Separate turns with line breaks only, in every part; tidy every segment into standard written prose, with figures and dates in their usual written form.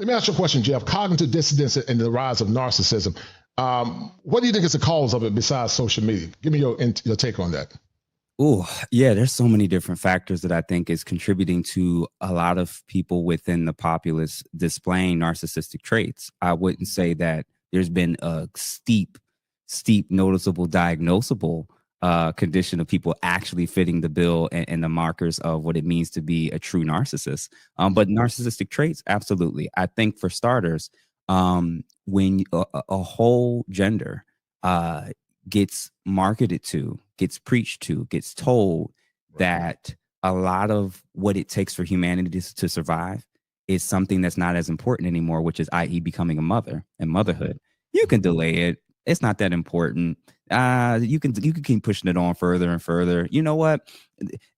Let me ask you a question, Jeff. Cognitive dissonance and the rise of narcissism. What do you think is the cause of it besides social media? Give me your take on that.
Oh, yeah, there's so many different factors that I think is contributing to a lot of people within the populace displaying narcissistic traits. I wouldn't say that there's been a steep, noticeable, diagnosable condition of people actually fitting the bill and the markers of what it means to be a true narcissist. But narcissistic traits, absolutely. I think for starters, when a whole gender gets marketed to, gets preached to, gets told that a lot of what it takes for humanity to survive is something that's not as important anymore, which is i.e. becoming a mother and motherhood. You can delay it. It's not that important. You can keep pushing it on further and further. You know what?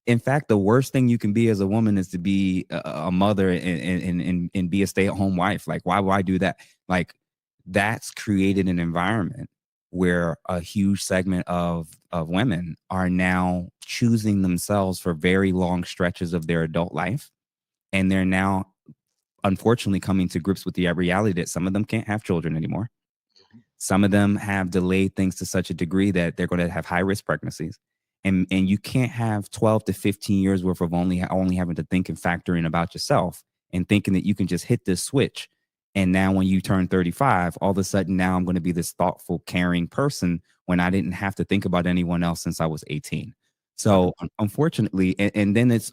In fact, the worst thing you can be as a woman is to be a mother and be a stay-at-home wife. Like, why do that? Like, that's created an environment where a huge segment of women are now choosing themselves for very long stretches of their adult life. And they're now, unfortunately, coming to grips with the reality that some of them can't have children anymore. Some of them have delayed things to such a degree that they're going to have high-risk pregnancies. And you can't have 12 to 15 years worth of only having to think and factor in about yourself and thinking that you can just hit this switch. And now when you turn 35, all of a sudden now I'm going to be this thoughtful, caring person when I didn't have to think about anyone else since I was 18. So unfortunately, and then it's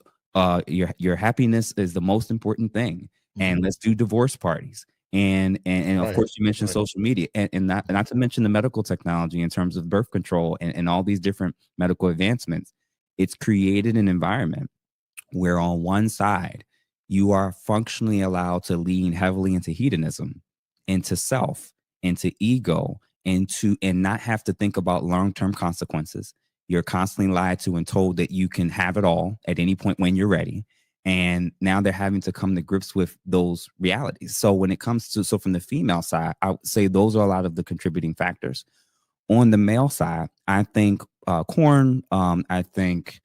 your happiness is the most important thing. And let's do divorce parties. And of course, you mentioned social media and not to mention the medical technology in terms of birth control and all these different medical advancements. It's created an environment where on one side, you are functionally allowed to lean heavily into hedonism, into self, into ego, and not have to think about long-term consequences. You're constantly lied to and told that you can have it all at any point when you're ready. And now they're having to come to grips with those realities. So when it comes to, from the female side, I would say those are a lot of the contributing factors. On the male side, I think corn, I think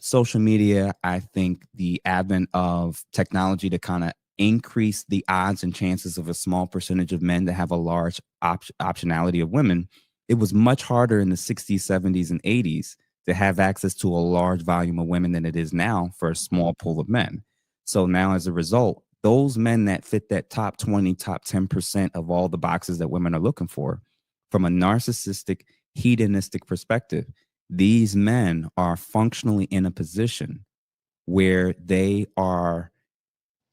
social media, I think the advent of technology to kind of increase the odds and chances of a small percentage of men to have a large optionality of women. It was much harder in the 60s, 70s, and 80s to have access to a large volume of women than it is now for a small pool of men. So now as a result, those men that fit that top 20, top 10% of all the boxes that women are looking for, from a narcissistic, hedonistic perspective, these men are functionally in a position where they are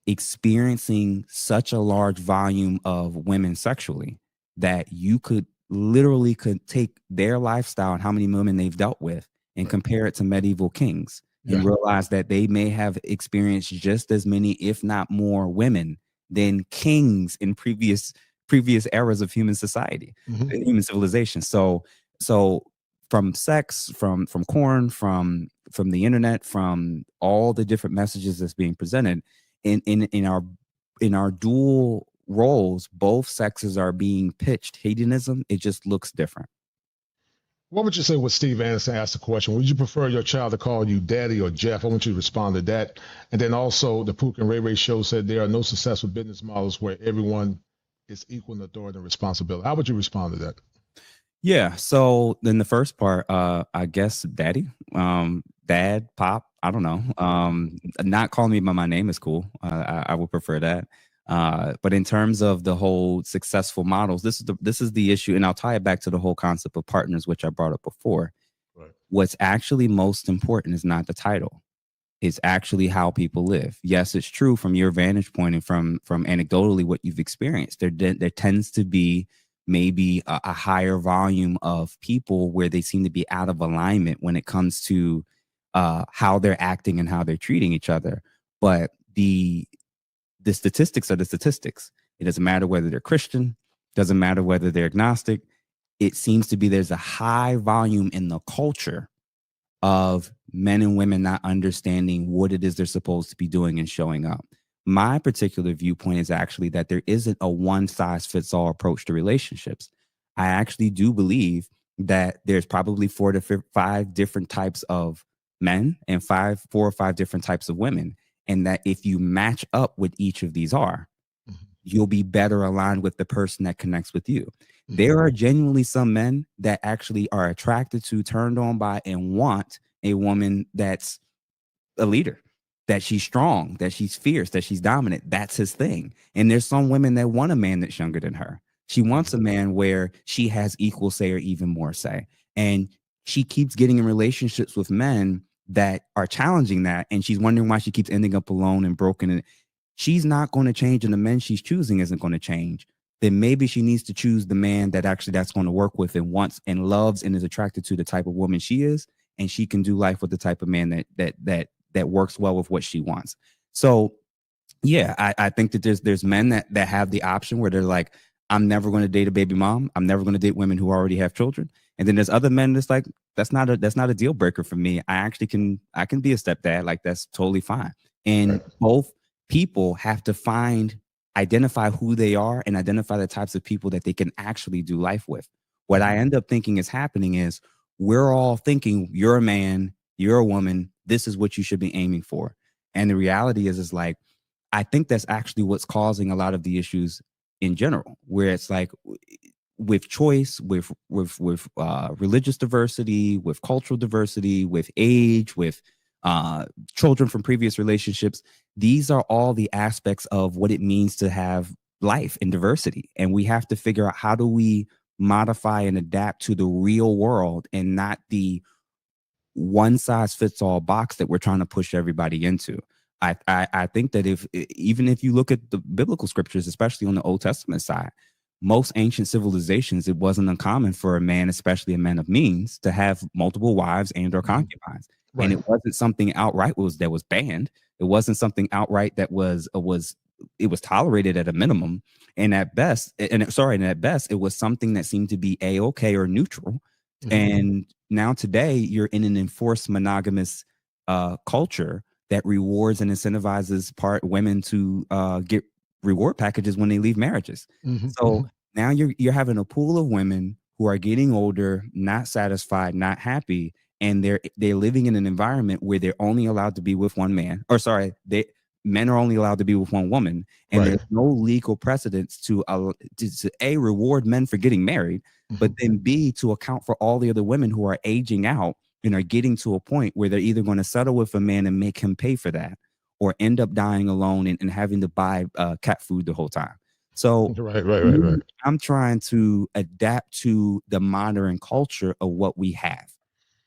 experiencing such a large volume of women sexually that you could take their lifestyle and how many women they've dealt with and compare it to medieval kings and realize that they may have experienced just as many, if not more, women than kings in previous eras of human society, human civilization. So from sex, from corn, from the internet, from all the different messages that's being presented in our dual roles, both sexes are being pitched hedonism. It just looks different.
What would you say when Steve Anderson asked the question? Would you prefer your child to call you daddy or Jeff? I want you to respond to that. And then also the Pook and Ray Ray show said there are no successful business models where everyone is equal in authority and responsibility. How would you respond to that?
Yeah. So then the first part, I guess daddy, dad, pop, I don't know. Not calling me by my name is cool. I would prefer that. But in terms of the whole successful models, this is the issue, and I'll tie it back to the whole concept of partners, which I brought up before. Right. What's actually most important is not the title; it's actually how people live. Yes, it's true from your vantage point and from anecdotally what you've experienced. There tends to be maybe a higher volume of people where they seem to be out of alignment when it comes to how they're acting and how they're treating each other. But the statistics are the statistics. It doesn't matter whether they're Christian, doesn't matter whether they're agnostic. It seems to be there's a high volume in the culture of men and women not understanding what it is they're supposed to be doing and showing up. My particular viewpoint is actually that there isn't a one-size-fits-all approach to relationships. I actually do believe that there's probably 4 to 5 different types of men and 4 or 5 different types of women. And that if you match up what each of these are, you'll be better aligned with the person that connects with you.
Mhm.
There are genuinely some men that actually are attracted to, turned on by, and want a woman that's a leader, that she's strong, that she's fierce, that she's dominant. That's his thing. And there's some women that want a man that's younger than her. She wants a man where she has equal say or even more say. And she keeps getting in relationships with men that are challenging that. And she's wondering why she keeps ending up alone and broken. And she's not going to change, and the men she's choosing isn't going to change. Then maybe she needs to choose the man that actually that's going to work with and wants and loves and is attracted to the type of woman she is, and she can do life with the type of man that works well with what she wants. So yeah, I think that there's men that have the option where they're like, I'm never going to date a baby mom. I'm never going to date women who already have children. And then there's other men that's like, that's not a deal breaker for me. I can be a stepdad. Like, that's totally fine. And both people have to identify who they are and identify the types of people that they can actually do life with. What I end up thinking is happening is we're all thinking you're a man, you're a woman, this is what you should be aiming for. And the reality is like, I think that's actually what's causing a lot of the issues in general, where it's like with choice, with religious diversity, with cultural diversity, with age, with children from previous relationships. These are all the aspects of what it means to have life in diversity. And we have to figure out, how do we modify and adapt to the real world and not the one size fits all box that we're trying to push everybody into. I think that even if you look at the biblical scriptures, especially on the Old Testament side, most ancient civilizations, it wasn't uncommon for a man, especially a man of means, to have multiple wives and or concubines. And it wasn't something outright that was banned. It wasn't something outright that was it was tolerated at a minimum. And at best, it was something that seemed to be a-okay or neutral. And now today you're in an enforced monogamous culture that rewards and incentivizes women to get reward packages when they leave marriages. So now you're having a pool of women who are getting older, not satisfied, not happy, and they're living in an environment where they're only allowed to be with one man. Or sorry, men are only allowed to be with one woman, and there's no legal precedence to A, reward men for getting married, but then B, to account for all the other women who are aging out and are getting to a point where they're either going to settle with a man and make him pay for that, or end up dying alone and having to buy cat food the whole time. So
right.
I'm trying to adapt to the modern culture of what we have.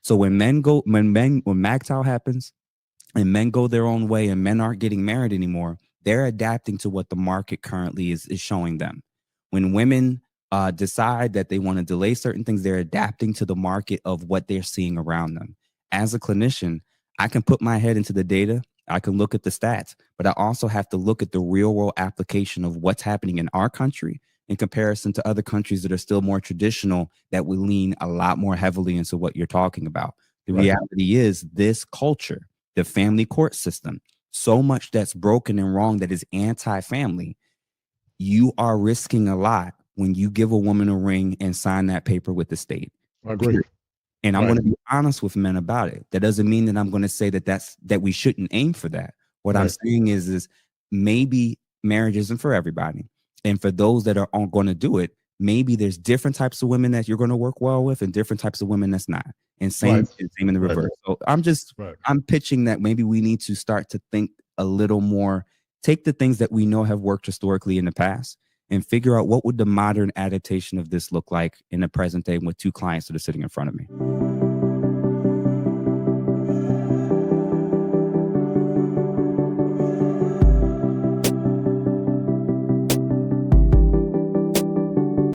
So when MGTOW happens and men go their own way and men aren't getting married anymore, they're adapting to what the market currently is showing them. When women decide that they want to delay certain things, they're adapting to the market of what they're seeing around them. As a clinician, I can put my head into the data, I can look at the stats, but I also have to look at the real world application of what's happening in our country in comparison to other countries that are still more traditional, that will lean a lot more heavily into what you're talking about. The reality is this culture, the family court system, so much that's broken and wrong that is anti-family. You are risking a lot when you give a woman a ring and sign that paper with the state.
I agree.
And I'm going to be honest with men about it. That doesn't mean that I'm going to say that we shouldn't aim for that. What I'm saying is maybe marriage isn't for everybody. And for those that are going to do it, maybe there's different types of women that you're going to work well with and different types of women that's not. And same in the reverse. So I'm pitching that maybe we need to start to think a little more, take the things that we know have worked historically in the past and figure out what would the modern adaptation of this look like in the present day with two clients that are sitting in front of me.